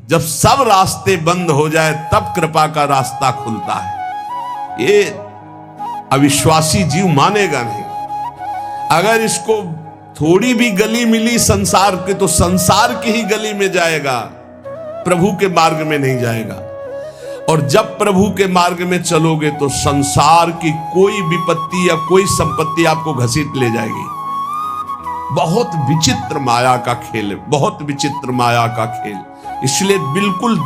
जब सब रास्ते बंद हो जाए तब कृपा का रास्ता खुलता है। ये अविश्वासी जीव मानेगा नहीं। अगर इसको थोड़ी भी गली मिली संसार के तो संसार की ही गली में जाएगा, प्रभु के मार्ग में नहीं जाएगा। और जब प्रभु के मार्ग में चलोगे तो संसार की कोई विपत्ति या कोई संपत्ति आपको घसीट ले जाएगी। बहुत विचित्र माया का खेल है, बहुत विचित्र माया का खेल। इसलिए बिल्कुल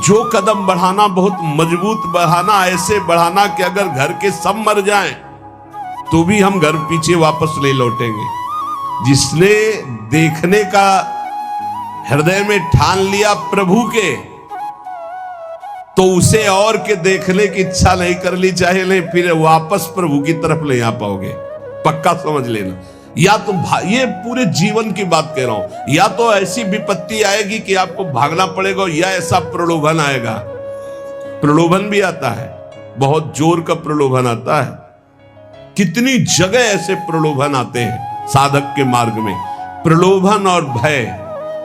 जो कदम बढ़ाना बहुत मजबूत बढ़ाना, ऐसे बढ़ाना कि अगर घर के सब मर जाएं तो भी हम घर पीछे वापस नहीं लौटेंगे। जिसने देखने का हृदय में ठान लिया प्रभु के, तो उसे और के देखने की इच्छा नहीं कर ली, चाहे नहीं, फिर वापस प्रभु की तरफ नहीं आ पाओगे, पक्का समझ लेना। या तो ये पूरे जीवन की बात कह रहा हूं, या तो ऐसी विपत्ति आएगी कि आपको भागना पड़ेगा, या ऐसा प्रलोभन आएगा। प्रलोभन भी आता है, बहुत जोर का प्रलोभन आता है। कितनी जगह ऐसे प्रलोभन आते हैं साधक के मार्ग में। प्रलोभन और भय,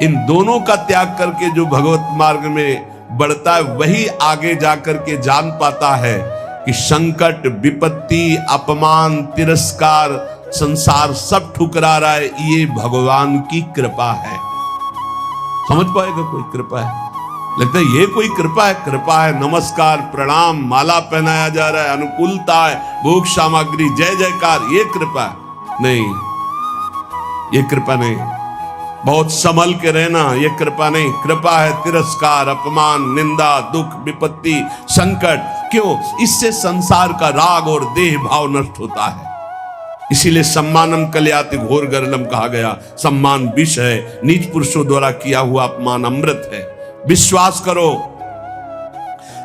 इन दोनों का त्याग करके जो भगवत मार्ग में बढ़ता है, वही आगे जाकर के जान पाता है कि संकट, विपत्ति, अपमान, तिरस्कार, संसार सब ठुकरा रहा है, ये भगवान की कृपा है। समझ पाएगा कोई कृपा है? लगता है ये कोई कृपा है? कृपा है, नमस्कार, प्रणाम, माला पहनाया जा रहा है, अनुकूलता है, भोग सामग्री, जय जयकार, ये कृपा है? नहीं, ये कृपा नहीं। बहुत संभल के रहना, ये कृपा नहीं। कृपा है तिरस्कार, अपमान, निंदा, दुख, विपत्ति, संकट। क्यों? इससे संसार का राग और देह भाव नष्ट होता है। इसीलिए सम्मानम कलयाति घोर गरलम कहा गया। सम्मान विष है, नीच पुरुषों द्वारा किया हुआ अपमान अमृत है। विश्वास करो,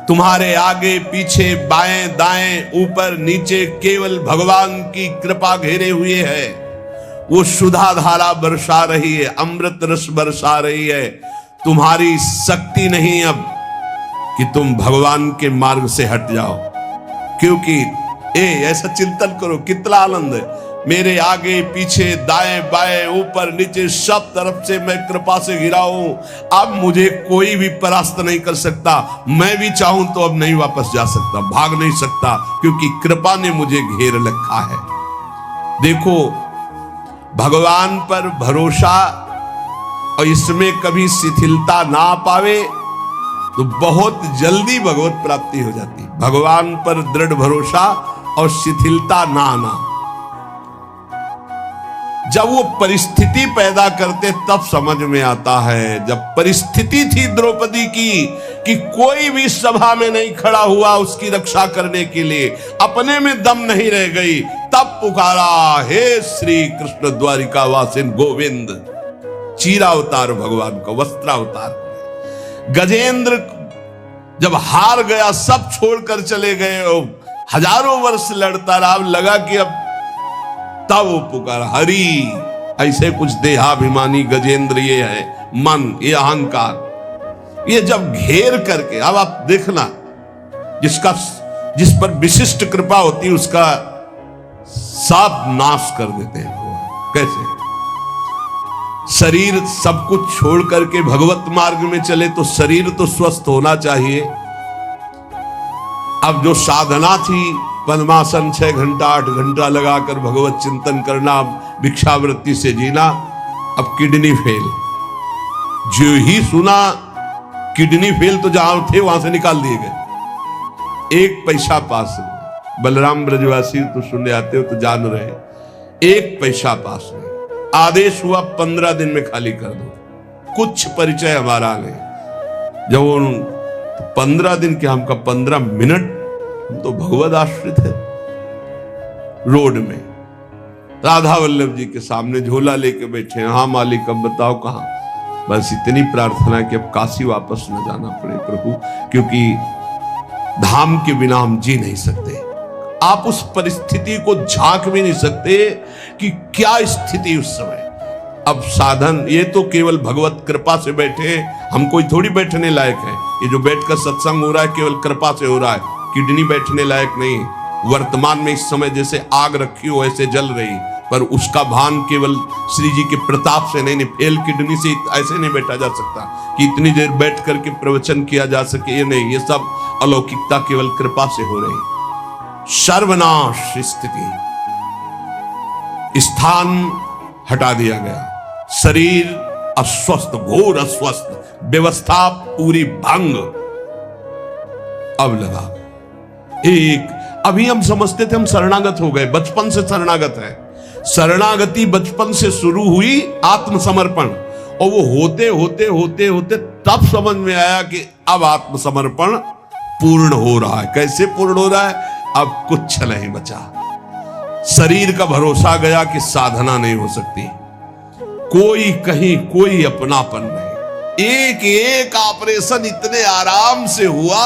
तुम्हारे आगे पीछे बाएं दाएं ऊपर नीचे केवल भगवान की कृपा घेरे हुए है। वो सुधा धारा बरसा रही है, अमृत रस बरसा रही है। तुम्हारी शक्ति नहीं अब कि तुम भगवान के मार्ग से हट जाओ, क्योंकि ऐसा चिंतन करो, कितना आनंद है। मेरे आगे पीछे दाएं बाएं ऊपर नीचे सब तरफ से मैं कृपा से घिरा हूं। अब मुझे कोई भी परास्त नहीं कर सकता। मैं भी चाहूं तो अब नहीं वापस जा सकता, भाग नहीं सकता, क्योंकि कृपा ने मुझे घेर रखा है। देखो, भगवान पर भरोसा और इसमें कभी शिथिलता ना पावे तो बहुत जल्दी भगवत प्राप्ति हो जाती। भगवान पर दृढ़ भरोसा और शिथिलता ना आना। जब वो परिस्थिति पैदा करते तब समझ में आता है। जब परिस्थिति थी द्रौपदी की कि कोई भी सभा में नहीं खड़ा हुआ उसकी रक्षा करने के लिए, अपने में दम नहीं रह गई, तब पुकारा, हे श्री कृष्ण द्वारिका वासिन गोविंद। चीरावतार भगवान का, वस्त्रावतार। गजेंद्र जब हार गया, सब छोड़कर चले गए, हजारों वर्ष लड़ता रहा, लगा कि अब, तब वो पुकार हरि। ऐसे कुछ देहाभिमानी गजेंद्र ये है, मन, ये अहंकार, ये जब घेर करके, अब आप देखना, जिस पर विशिष्ट कृपा होती है उसका सब नाश कर देते हैं। कैसे? शरीर सब कुछ छोड़ करके भगवत मार्ग में चले तो शरीर तो स्वस्थ होना चाहिए। अब जो साधना थी, पद्मासन 6 घंटा 8 घंटा लगाकर भगवत चिंतन करना, भिक्षावृत्ति से जीना, अब किडनी फेल। जो ही सुना किडनी फेल तो जहां थे वहां से निकाल दिए गए। 1 पैसा पास नहीं। बलराम ब्रजवासी तो सुनने आते हो तो जान रहे, 1 पैसा पास नहीं। आदेश हुआ 15 दिन में खाली कर दो। कुछ परिचय हमारा नहीं। जब वो 15 दिन के, हमका 15 मिनट, हम तो भगवत आश्रित है। रोड में राधा वल्लभ जी के सामने झोला लेके बैठे, हाँ मालिक अब बताओ कहां। बस इतनी प्रार्थना कि अब काशी वापस न जाना पड़े प्रभु, क्योंकि धाम के बिना हम जी नहीं सकते। आप उस परिस्थिति को झांक भी नहीं सकते कि क्या स्थिति उस समय। अब साधन ये तो केवल भगवत कृपा से बैठे, हम कोई थोड़ी बैठने लायक है। ये जो बैठकर सत्संग हो रहा है केवल कृपा से हो रहा है। किडनी बैठने लायक नहीं। वर्तमान में इस समय जैसे आग रखी हो ऐसे जल रही, पर उसका भान केवल श्री जी के प्रताप से नहीं, फेल किडनी से ऐसे नहीं बैठा जा सकता कि इतनी देर बैठ करके प्रवचन किया जा सके। ये नहीं, ये सब अलौकिकता केवल कृपा से हो रही। सर्वनाश स्थिति, स्थान हटा दिया गया, शरीर अस्वस्थ, घोर अस्वस्थ, व्यवस्था पूरी भंग। अब लगा एक, अभी हम समझते थे हम शरणागत हो गए, बचपन से शरणागत है। शरणागति बचपन से शुरू हुई, आत्मसमर्पण, और वो होते होते होते होते तब समझ में आया कि अब आत्मसमर्पण पूर्ण हो रहा है। कैसे पूर्ण हो रहा है? अब कुछ नहीं बचा। शरीर का भरोसा गया कि साधना नहीं हो सकती, कोई कहीं कोई अपनापन नहीं। एक एक ऑपरेशन इतने आराम से हुआ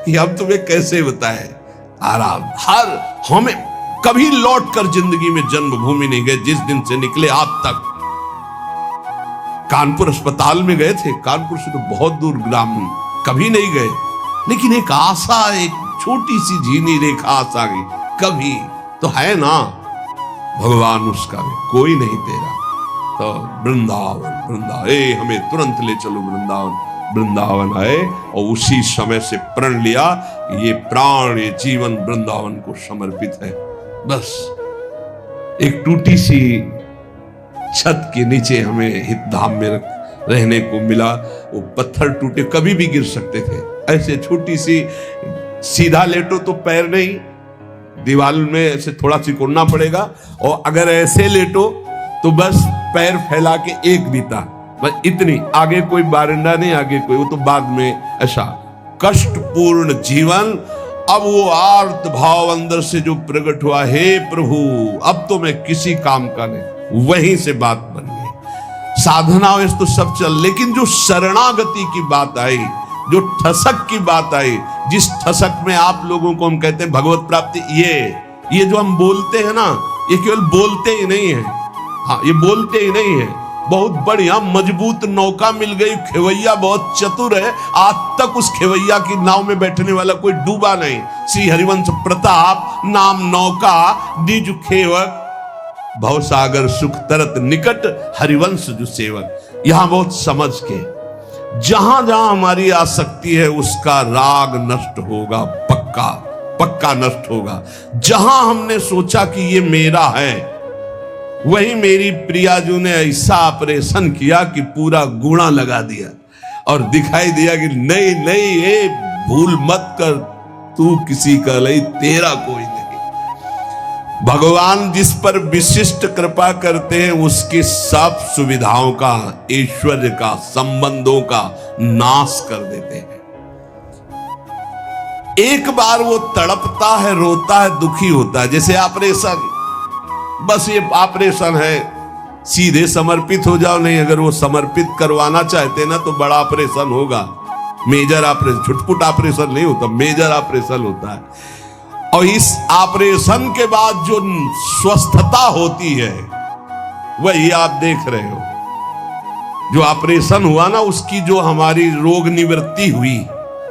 कि हम तुम्हें कैसे बताएं। आराम, हर हमें कभी लौट कर जिंदगी में जन्मभूमि नहीं गए। जिस दिन से निकले आज तक कानपुर अस्पताल में गए थे, कानपुर से तो बहुत दूर ग्राम, कभी नहीं गए, लेकिन एक आशा, एक छोटी सी झीनी रेखा आशा गई, कभी तो है ना भगवान उसका भी कोई नहीं तेरा। तो वृंदावन, वृंदावन, हमें तुरंत ले चलो वृंदावन। वृंदावन आए और उसी समय से प्रण लिया, ये प्राण, ये जीवन वृंदावन को समर्पित है। बस एक टूटी सी छत के नीचे हमें हितधाम में रहने को मिला। वो पत्थर टूटे, कभी भी गिर सकते थे। ऐसे छोटी सी, सीधा लेटो तो पैर नहीं, दीवार में ऐसे थोड़ा सिकुड़ना पड़ेगा, और अगर ऐसे लेटो तो बस पैर फैला के एक बीता, बस इतनी, आगे कोई बारंडा नहीं, आगे कोई, वो तो बाद में। ऐसा कष्टपूर्ण जीवन। अब वो आर्त भाव अंदर से जो प्रकट हुआ, हे प्रभु अब तो मैं किसी काम का नहीं, वहीं से बात बन गई। साधना वैसे तो सब चल, लेकिन जो शरणागति की बात आई, जो ठसक की बात आई, जिस ठसक में आप लोगों को हम कहते हैं भगवत प्राप्ति, ये जो हम बोलते हैं ना, ये केवल बोलते ही नहीं है। हाँ, ये बोलते ही नहीं है, बहुत बढ़िया मजबूत नौका मिल गई, खेवैया बहुत चतुर है, आज तक उस खेवैया की नाव में बैठने वाला कोई डूबा नहीं। श्री हरिवंश प्रताप नाम नौका, निज खेवक, भवसागर सुख तरत निकट, हरिवंश जो सेवक। यहां बहुत समझ के, जहां जहां हमारी आसक्ति है उसका राग नष्ट होगा, पक्का पक्का नष्ट होगा। जहां हमने सोचा कि ये मेरा है, वही मेरी प्रियाजू ने ऐसा ऑपरेशन किया कि पूरा गुणा लगा दिया और दिखाई दिया कि नहीं नहीं, ये भूल मत कर, तू किसी का नहीं, तेरा कोई नहीं। भगवान जिस पर विशिष्ट कृपा करते हैं उसकी सब सुविधाओं का, ऐश्वर्य का, संबंधों का नाश कर देते हैं। एक बार वो तड़पता है, रोता है, दुखी होता है, जैसे ऑपरेशन, बस ये ऑपरेशन है, सीधे समर्पित हो जाओ। नहीं, अगर वो समर्पित करवाना चाहते ना तो बड़ा ऑपरेशन होगा, मेजर ऑपरेशन, छुटपुट ऑपरेशन नहीं होता, मेजर ऑपरेशन होता है। और इस ऑपरेशन के बाद जो स्वस्थता होती है वही आप देख रहे हो। जो ऑपरेशन हुआ ना, उसकी जो हमारी रोग निवृत्ति हुई,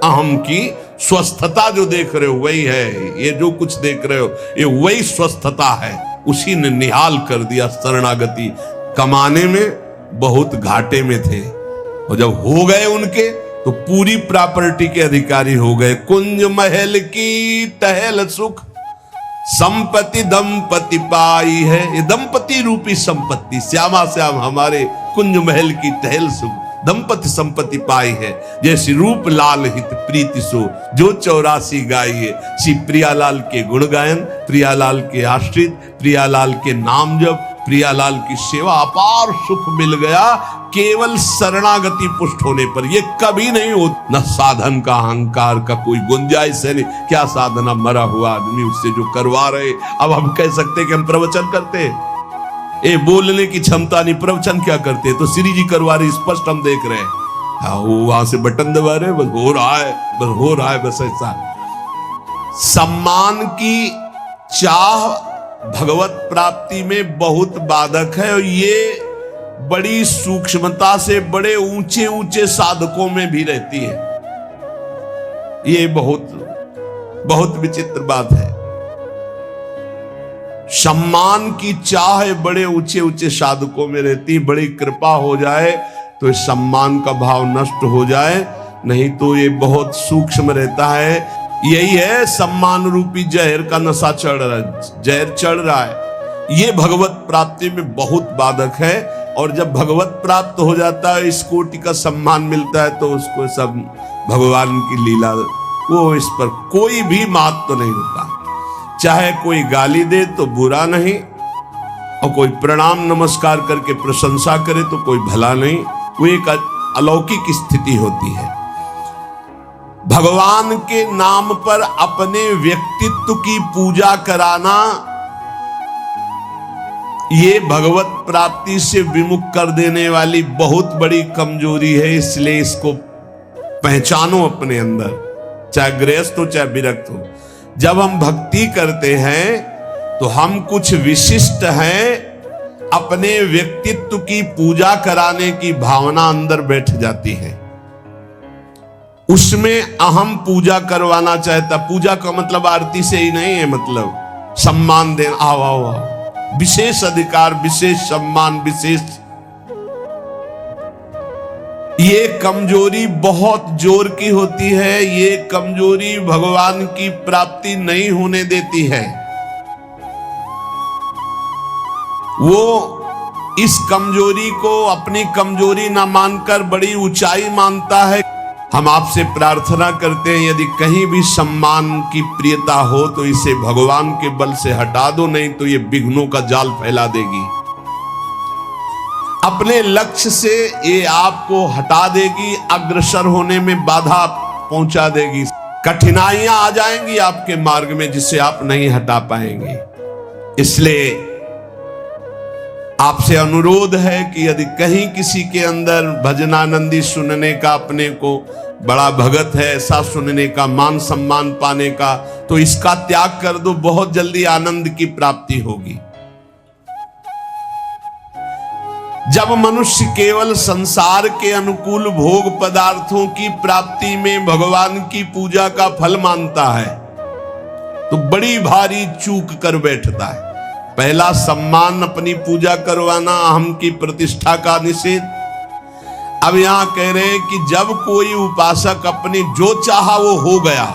अहम की स्वस्थता जो देख रहे हो वही है। ये जो कुछ देख रहे हो ये वही स्वस्थता है, उसी ने निहाल कर दिया। शरणागति कमाने में बहुत घाटे में थे, और जब हो गए उनके तो पूरी प्रॉपर्टी के अधिकारी हो गए। कुंज महल की टहल सुख, संपत्ति दंपति पाई है। ये दंपति रूपी संपत्ति, श्यामा श्याम हमारे कुंज महल की टहल सुख, दंपति संपत्ति पाई है। जैसी रूप लाल हित प्रीति सो, जो 84 गाई है। श्री प्रियालाल के गुण गायन, प्रियालाल के आश्रित, प्रियालाल के नाम जप, प्रियालाल की सेवा, अपार सुख मिल गया केवल शरणागति पुष्ट होने पर। ये कभी नहीं हो, न साधन का, अहंकार का कोई गुंजाइश है नहीं। क्या साधना, मरा हुआ आदमी उससे जो करवा रहे। अब हम कह सकते कि हम प्रवचन करते, ये बोलने की क्षमता नहीं, प्रवचन क्या करते, तो श्री जी करवा रहे, स्पष्ट हम देख रहे हैं। वो वहां से बटन दबा रहे, बस हो रहा है, बस हो रहा है, बस ऐसा। सम्मान की चाह भगवत प्राप्ति में बहुत बाधक है, और ये बड़ी सूक्ष्मता से बड़े ऊंचे ऊंचे साधकों में भी रहती है। ये बहुत बहुत विचित्र बात है। सम्मान की चाह बड़े ऊंचे ऊंचे साधकों में रहती, बड़ी कृपा हो जाए तो इस सम्मान का भाव नष्ट हो जाए, नहीं तो ये बहुत सूक्ष्म रहता है। यही है सम्मान रूपी जहर का नशा चढ़ रहा है, जहर चढ़ रहा है। ये भगवत प्राप्ति में बहुत बाधक है। और जब भगवत प्राप्त हो जाता है, इस कोटि का सम्मान मिलता है, तो उसको सब भगवान की लीला, वो इस पर कोई भी महत्व नहीं होता। चाहे कोई गाली दे तो बुरा नहीं, और कोई प्रणाम नमस्कार करके प्रशंसा करे तो कोई भला नहीं। वो एक अलौकिक स्थिति होती है। भगवान के नाम पर अपने व्यक्तित्व की पूजा कराना, ये भगवत प्राप्ति से विमुख कर देने वाली बहुत बड़ी कमजोरी है। इसलिए इसको पहचानो अपने अंदर, चाहे गृहस्थ हो चाहे विरक्त हो। जब हम भक्ति करते हैं तो हम कुछ विशिष्ट हैं, अपने व्यक्तित्व की पूजा कराने की भावना अंदर बैठ जाती है। उसमें अहम पूजा करवाना चाहता। पूजा का मतलब आरती से ही नहीं है, मतलब सम्मान देना, आओ आओ आओ, विशेष अधिकार, विशेष सम्मान, विशेष। ये कमजोरी बहुत जोर की होती है। ये कमजोरी भगवान की प्राप्ति नहीं होने देती है। वो इस कमजोरी को अपनी कमजोरी ना मानकर बड़ी ऊंचाई मानता है। हम आपसे प्रार्थना करते हैं, यदि कहीं भी सम्मान की प्रियता हो तो इसे भगवान के बल से हटा दो, नहीं तो ये विघ्नों का जाल फैला देगी। अपने लक्ष्य से ये आपको हटा देगी, अग्रसर होने में बाधा पहुंचा देगी। कठिनाइयां आ जाएंगी आपके मार्ग में जिसे आप नहीं हटा पाएंगे। इसलिए आपसे अनुरोध है कि यदि कहीं किसी के अंदर भजनानंदी सुनने का, अपने को बड़ा भगत है ऐसा सुनने का, मान सम्मान पाने का, तो इसका त्याग कर दो, बहुत जल्दी आनंद की प्राप्ति होगी। जब मनुष्य केवल संसार के अनुकूल भोग पदार्थों की प्राप्ति में भगवान की पूजा का फल मानता है तो बड़ी भारी चूक कर बैठता है। पहला, सम्मान, अपनी पूजा करवाना, अहम की प्रतिष्ठा का निषेध। अब यहां कह रहे हैं कि जब कोई उपासक अपनी जो चाहा वो हो गया,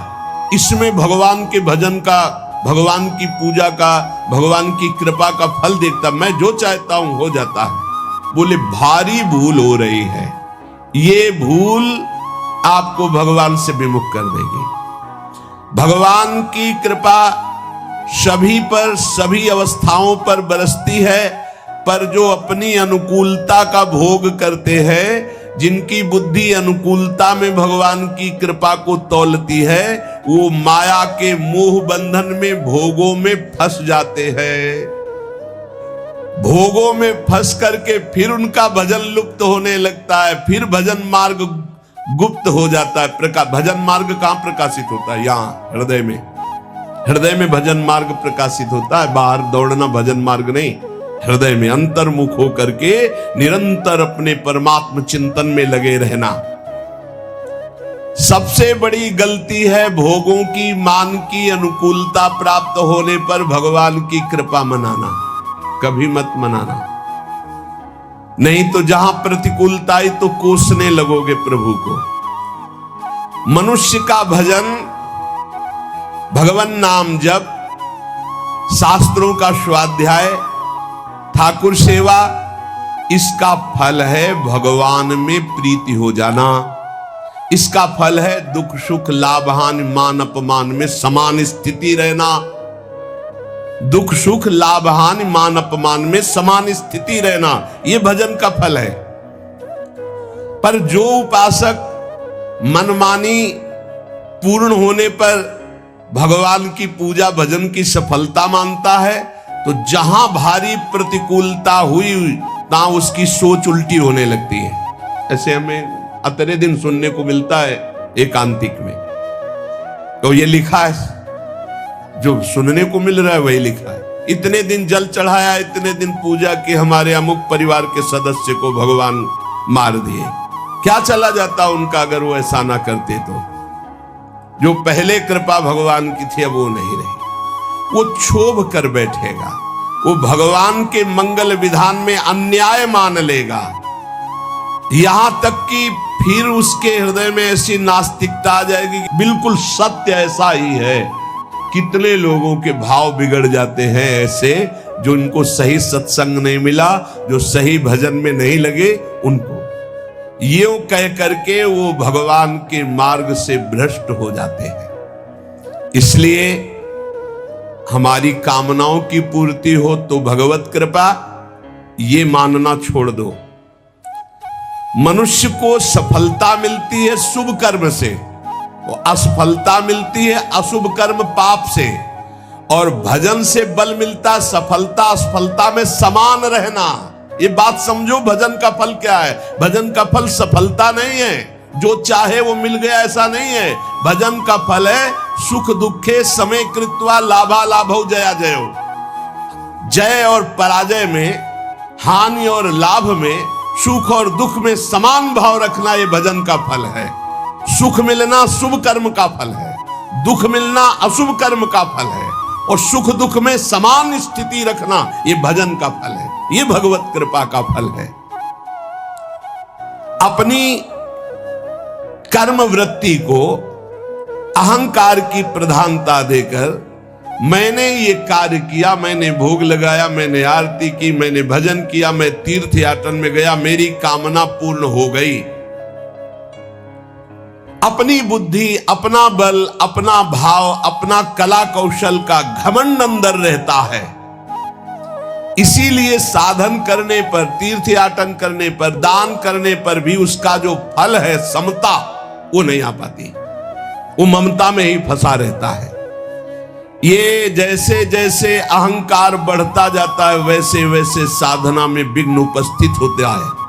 इसमें भगवान के भजन का, भगवान की पूजा का, भगवान की कृपा का फल देखता, मैं जो चाहता हूं हो जाता है, बोले भारी भूल हो रही है। ये भूल आपको भगवान से विमुख कर देगी। भगवान की कृपा सभी पर, सभी अवस्थाओं पर बरसती है, पर जो अपनी अनुकूलता का भोग करते हैं, जिनकी बुद्धि अनुकूलता में भगवान की कृपा को तौलती है, वो माया के मोह बंधन में, भोगों में फंस जाते हैं। भोगों में फंस करके फिर उनका भजन लुप्त होने लगता है, फिर भजन मार्ग गुप्त हो जाता है। भजन मार्ग कहां प्रकाशित होता है? यहां हृदय में। हृदय में भजन मार्ग प्रकाशित होता है, बाहर दौड़ना भजन मार्ग नहीं। हृदय में अंतर्मुख होकर के निरंतर अपने परमात्म चिंतन में लगे रहना। सबसे बड़ी गलती है भोगों की, मान की अनुकूलता प्राप्त होने पर भगवान की कृपा मनाना। कभी मत मनाना, नहीं तो जहां प्रतिकूलता आई तो कोसने लगोगे प्रभु को। मनुष्य का भजन, भगवान नाम जप, शास्त्रों का स्वाध्याय, ठाकुर सेवा, इसका फल है भगवान में प्रीति हो जाना। इसका फल है दुख सुख लाभ हानि मान अपमान में समान स्थिति रहना। दुख सुख लाभ हानि मान अपमान में समान स्थिति रहना, यह भजन का फल है। पर जो उपासक मनमानी पूर्ण होने पर भगवान की पूजा भजन की सफलता मानता है, तो जहां भारी प्रतिकूलता हुई ना उसकी सोच उल्टी होने लगती है। ऐसे हमें अतरे दिन सुनने को मिलता है एकांतिक में, तो ये लिखा है, जो सुनने को मिल रहा है वही लिखा है। इतने दिन जल चढ़ाया, इतने दिन पूजा की, हमारे अमुक परिवार के सदस्य को भगवान मार दिए। क्या चला जाता उनका अगर वो ऐसा ना करते तो? जो पहले कृपा भगवान की थी अब वो नहीं रही। वो क्षोभ कर बैठेगा। वो भगवान के मंगल विधान में अन्याय मान लेगा। यहां तक कि फिर उसके हृदय में ऐसी नास्तिकता आ जाएगी कि बिल्कुल सत्य ऐसा ही है। कितने लोगों के भाव बिगड़ जाते हैं ऐसे, जो उनको सही सत्संग नहीं मिला, जो सही भजन में नहीं लगे, उनको यूं कह करके वो भगवान के मार्ग से भ्रष्ट हो जाते हैं। इसलिए हमारी कामनाओं की पूर्ति हो तो भगवत कृपा, ये मानना छोड़ दो। मनुष्य को सफलता मिलती है शुभ कर्म से, वो असफलता मिलती है अशुभ कर्म पाप से, और भजन से बल मिलता सफलता असफलता में समान रहना। ये बात समझो, भजन का फल क्या है? भजन का फल सफलता नहीं है, जो चाहे वो मिल गया ऐसा नहीं है। भजन का फल है सुख दुखे समय कृत्वा लाभा लाभौ जया जयो। जय और पराजय में, हानि और लाभ में, सुख और दुख में समान भाव रखना, ये भजन का फल है। सुख मिलना शुभ कर्म का फल है, दुख मिलना अशुभ कर्म का फल है, और सुख दुख में समान स्थिति रखना, ये भजन का फल है, ये भगवत कृपा का फल है। अपनी कर्म वृत्ति को अहंकार की प्रधानता देकर मैंने ये कार्य किया, मैंने भोग लगाया, मैंने आरती की, मैंने भजन किया, मैं तीर्थ याटन में गया, मेरी कामना पूर्ण हो गई। अपनी बुद्धि, अपना बल, अपना भाव, अपना कला कौशल का घमंड अंदर रहता है। इसीलिए साधन करने पर, तीर्थ याटन करने पर, दान करने पर भी उसका जो फल है समता, वो नहीं आ पाती। वो ममता में ही फंसा रहता है। ये जैसे जैसे अहंकार बढ़ता जाता है, वैसे वैसे साधना में विघ्न उपस्थित होता है।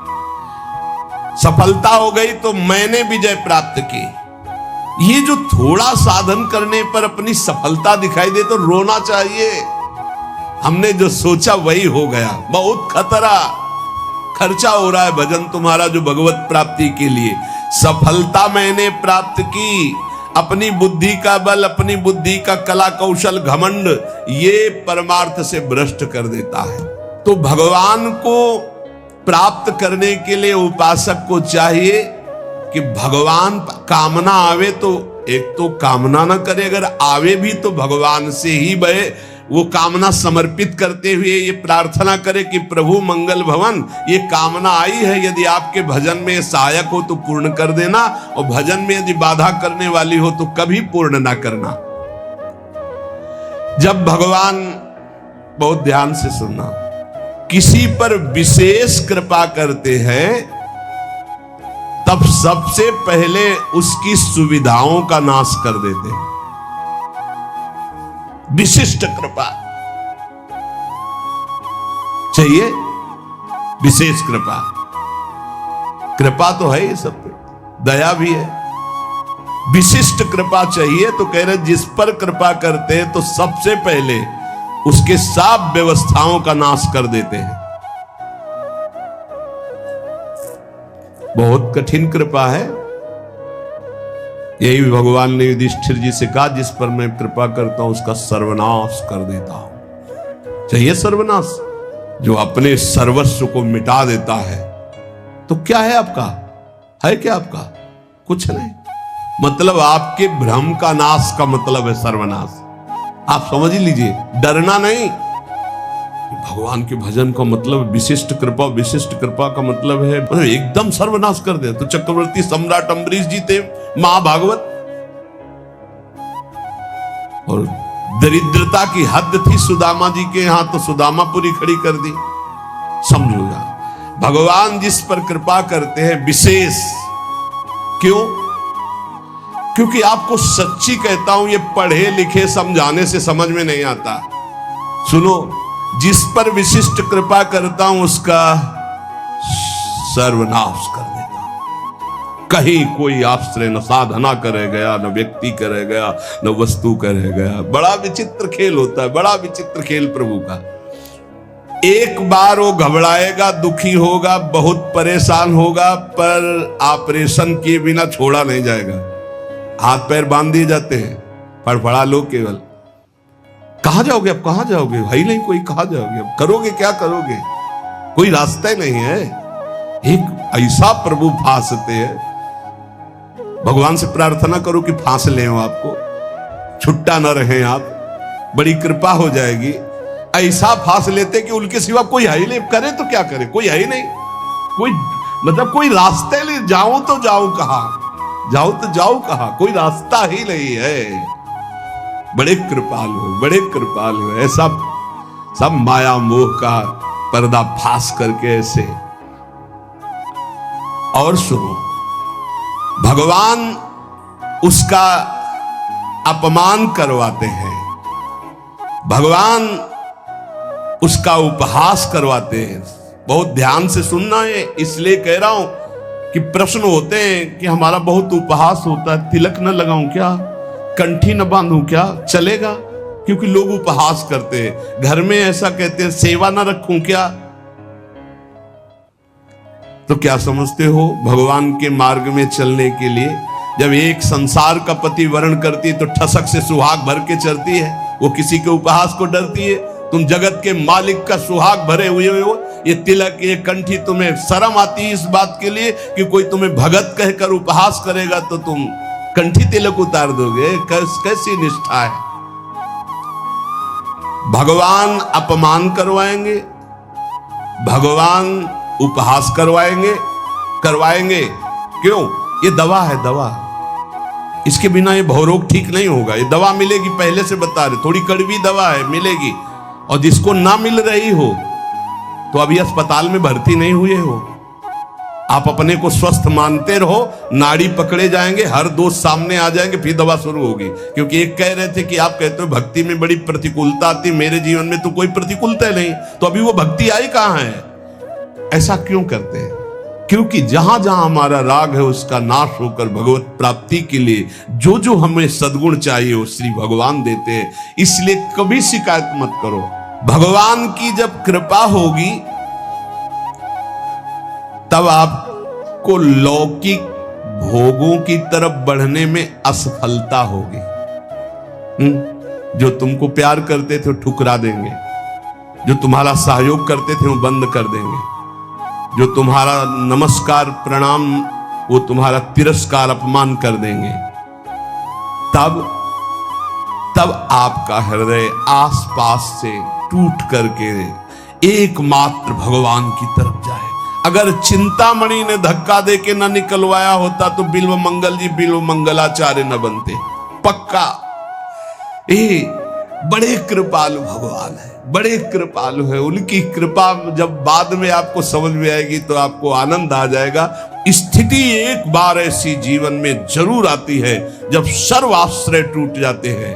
सफलता हो गई तो मैंने विजय प्राप्त की। ये जो थोड़ा साधन करने पर अपनी सफलता दिखाई दे तो रोना चाहिए। हमने जो सोचा वही हो गया, बहुत खतरा। खर्चा हो रहा है भजन तुम्हारा जो भगवत प्राप्ति के लिए। सफलता मैंने प्राप्त की, अपनी बुद्धि का बल, अपनी बुद्धि का कला कौशल, घमंड, ये परमार्थ से भ्रष्ट कर देता है। तो भगवान को प्राप्त करने के लिए उपासक को चाहिए कि भगवान कामना आवे तो एक तो कामना ना करे, अगर आवे भी तो भगवान से ही बहे। वो कामना समर्पित करते हुए ये प्रार्थना करे कि प्रभु मंगल भवन, ये कामना आई है, यदि आपके भजन में सहायक हो तो पूर्ण कर देना, और भजन में यदि बाधा करने वाली हो तो कभी पूर्ण ना करना। जब भगवान, बहुत ध्यान से सुनना, किसी पर विशेष कृपा करते हैं तब सबसे पहले उसकी सुविधाओं का नाश कर देते हैं। विशिष्ट कृपा चाहिए, विशेष कृपा। कृपा तो है ये सब पे, दया भी है। विशिष्ट कृपा चाहिए तो कह रहे जिस पर कृपा करते हैं तो सबसे पहले उसके सब व्यवस्थाओं का नाश कर देते हैं। बहुत कठिन कृपा है। यही भगवान ने युधिष्ठिर जी से कहा, जिस पर मैं कृपा करता हूं उसका सर्वनाश कर देता हूं। चाहिए सर्वनाश, जो अपने सर्वस्व को मिटा देता है। तो क्या है आपका? है क्या आपका? कुछ नहीं। मतलब आपके भ्रम का नाश का मतलब है सर्वनाश। आप समझ लीजिए, डरना नहीं। भगवान के भजन का मतलब विशिष्ट कृपा, विशिष्ट कृपा का मतलब है मतलब एकदम सर्वनाश कर दे। तो चक्रवर्ती सम्राट अम्बरीश जी थे, महाभागवत, और दरिद्रता की हद थी सुदामा जी के यहां, तो सुदामापुरी खड़ी कर दी। समझोगा, भगवान जिस पर कृपा करते हैं विशेष। क्यों? क्योंकि आपको सच्ची कहता हूं, ये पढ़े लिखे समझाने से समझ में नहीं आता। सुनो, जिस पर विशिष्ट कृपा करता हूं उसका सर्वनाश कर देता हूं। कहीं कोई आश्रय न साधना करे गया, न व्यक्ति करे गया, न वस्तु करे गया। बड़ा विचित्र खेल होता है, बड़ा विचित्र खेल प्रभु का। एक बार वो घबराएगा, दुखी होगा, बहुत परेशान होगा, पर ऑपरेशन किए बिना छोड़ा नहीं जाएगा। हाथ पैर बांध दिए जाते हैं, फड़फड़ा लो केवल, कहां जाओगे? अब कहां जाओगे? भाई नहीं कोई, कहां जाओगे? अब करोगे क्या करोगे? कोई रास्ता ही नहीं है। एक ऐसा प्रभु फांसते हैं, भगवान से प्रार्थना करो कि फांस ले आपको, छुट्टा न रहे आप, बड़ी कृपा हो जाएगी। ऐसा फांस लेते कि उनके सिवा कोई है ही नहीं, करे तो क्या करे, कोई है ही नहीं, कोई मतलब कोई रास्ते नहीं, जाऊं तो जाऊं कहां, जाऊं तो जाऊं कहां, कोई रास्ता ही नहीं है। बड़े कृपालु, बड़े कृपालु, ऐसा सब माया मोह का पर्दा फांस करके ऐसे। और सुनो, भगवान उसका अपमान करवाते हैं, भगवान उसका उपहास करवाते हैं। बहुत ध्यान से सुनना है, इसलिए कह रहा हूं कि प्रश्न होते हैं कि हमारा बहुत उपहास होता है, तिलक न लगाऊं क्या, कंठी न बांधूं क्या, चलेगा? क्योंकि लोग उपहास करते हैं। घर में ऐसा कहते हैं, सेवा न रखूं क्या? तो क्या समझते हो, भगवान के मार्ग में चलने के लिए जब एक संसार का पति वर्ण करती है तो ठसक से सुहाग भर के चलती है, वो किसी के उपहास को डरती है। तुम जगत के मालिक का सुहाग भरे हुए हो, ये तिलक ये कंठी, तुम्हें शर्म आती है इस बात के लिए कि कोई तुम्हें भगत कहकर उपहास करेगा तो तुम कंठी तिलक उतार दोगे? कैसी निष्ठा है? भगवान अपमान करवाएंगे, भगवान उपहास करवाएंगे, करवाएंगे। क्यों? ये दवा है, दवा। इसके बिना ये भवरोग ठीक नहीं होगा। ये दवा मिलेगी, पहले से बता रहे, थोड़ी कड़वी दवा है, मिलेगी। और जिसको ना मिल रही हो तो अभी अस्पताल में भर्ती नहीं हुए हो, आप अपने को स्वस्थ मानते रहो, नाड़ी पकड़े जाएंगे, हर दोष सामने आ जाएंगे, फिर दवा शुरू होगी। क्योंकि एक कह रहे थे कि आप कहते हो भक्ति में बड़ी प्रतिकूलता आती, मेरे जीवन में तो कोई प्रतिकूलता नहीं, तो अभी वो भक्ति आई कहां है? ऐसा क्यों करते हैं? क्योंकि जहां जहां हमारा राग है उसका नाश होकर भगवत प्राप्ति के लिए जो जो हमें सद्गुण चाहिए वो श्री भगवान देते हैं। इसलिए कभी शिकायत मत करो। भगवान की जब कृपा होगी तब आपको लौकिक भोगों की तरफ बढ़ने में असफलता होगी। जो तुमको प्यार करते थे वो ठुकरा देंगे, जो तुम्हारा सहयोग करते थे वो बंद कर देंगे, जो तुम्हारा नमस्कार प्रणाम वो तुम्हारा तिरस्कार अपमान कर देंगे। तब आपका हृदय आसपास से टूट करके एकमात्र भगवान की तरफ जाए। अगर चिंतामणि ने धक्का देके न निकलवाया होता तो बिल्व मंगल जी बिल्व मंगलाचार्य न बनते, पक्का। बड़े कृपालु भगवान है, बड़े कृपालु है। उनकी कृपा जब बाद में आपको समझ में आएगी तो आपको आनंद आ जाएगा। स्थिति एक बार ऐसी जीवन में जरूर आती है जब सर्व आश्रय टूट जाते हैं,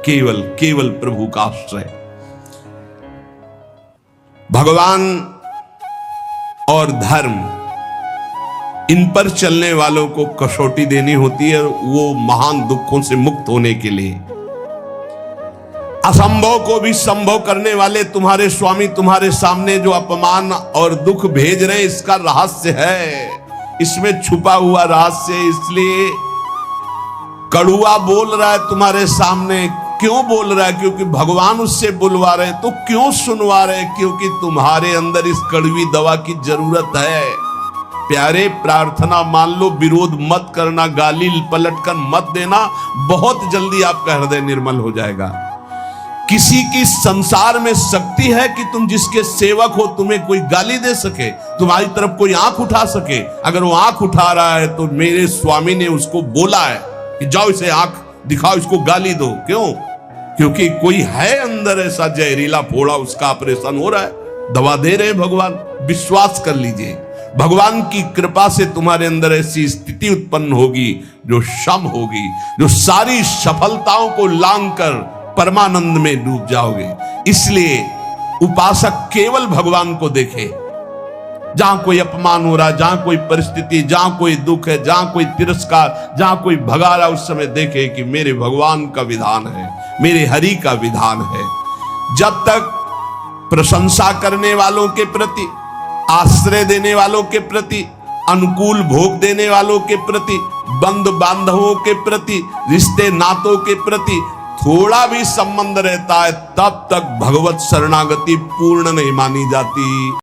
केवल केवल प्रभु का आश्रय। भगवान और धर्म, इन पर चलने वालों को कसौटी देनी होती है, वो महान दुखों से मुक्त होने के लिए। असंभव को भी संभव करने वाले तुम्हारे स्वामी तुम्हारे सामने जो अपमान और दुख भेज रहे हैं, इसका रहस्य है, इसमें छुपा हुआ रहस्य। इसलिए कड़ुआ बोल रहा है तुम्हारे सामने, क्यों बोल रहा है? क्योंकि भगवान उससे बुलवा रहे। तो क्यों सुनवा रहे? क्योंकि तुम्हारे अंदर इस कड़वी दवा की जरूरत है। प्यारे, प्रार्थना मान लो, विरोध मत करना, गाली पलट कर मत देना, बहुत जल्दी आपका हृदय निर्मल हो जाएगा। किसी की संसार में शक्ति है कि तुम जिसके सेवक हो तुम्हें कोई गाली दे सके, तुम्हारी तरफ कोई आंख उठा सके? अगर वो आंख उठा रहा है तो मेरे स्वामी ने उसको बोला है कि जाओ इसे आंख दिखाओ, इसको गाली दो। क्यों? क्योंकि कोई है अंदर ऐसा जहरीला फोड़ा, उसका ऑपरेशन हो रहा है, दवा दे रहे हैं भगवान। विश्वास कर लीजिए, भगवान की कृपा से तुम्हारे अंदर ऐसी स्थिति उत्पन्न होगी जो शम होगी, जो सारी सफलताओं को लांग कर परमानंद में डूब जाओगे। इसलिए उपासक केवल भगवान को देखे। जहां कोई अपमान हो रहा है, जहां कोई परिस्थिति, जहां कोई दुख है, जहां कोई तिरस्कार, जहां कोई भगा रहा, उस समय देखे कि मेरे भगवान का विधान है, मेरे हरि का विधान है। जब तक प्रशंसा करने वालों के प्रति, आश्रय देने वालों के प्रति, अनुकूल भोग देने वालों के प्रति, बंधु बांधवों के प्रति, रिश्ते नातों के प्रति थोड़ा भी संबंध रहता है तब तक भगवत शरणागति पूर्ण नहीं मानी जाती।